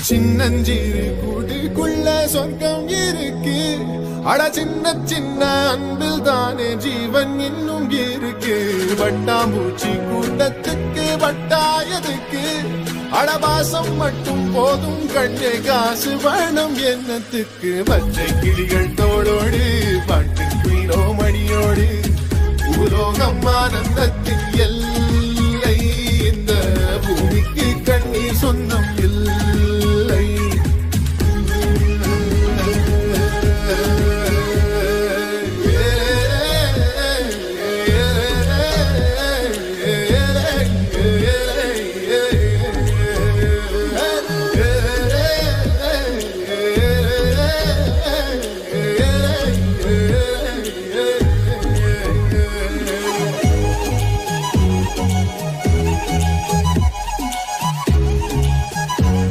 சின்னஞ்சிறு கூட்டுக்குள்ள சொர்க்கம் இருக்கு. அட சின்ன சின்ன அன்பில் தானே ஜீவன் இன்னும் இருக்கு. வட்டாம்பூச்சி கூட்டத்துக்கு வட்டாயதுக்கு அடபாசம் மட்டும் போதும் கண்ணே, காசு வேணும் எண்ணத்துக்கு. பச்சை கிளிகள் தோளோடு பாட்டு குயிலோ மணியோடு பூலோகம் ஆனந்தத்தில்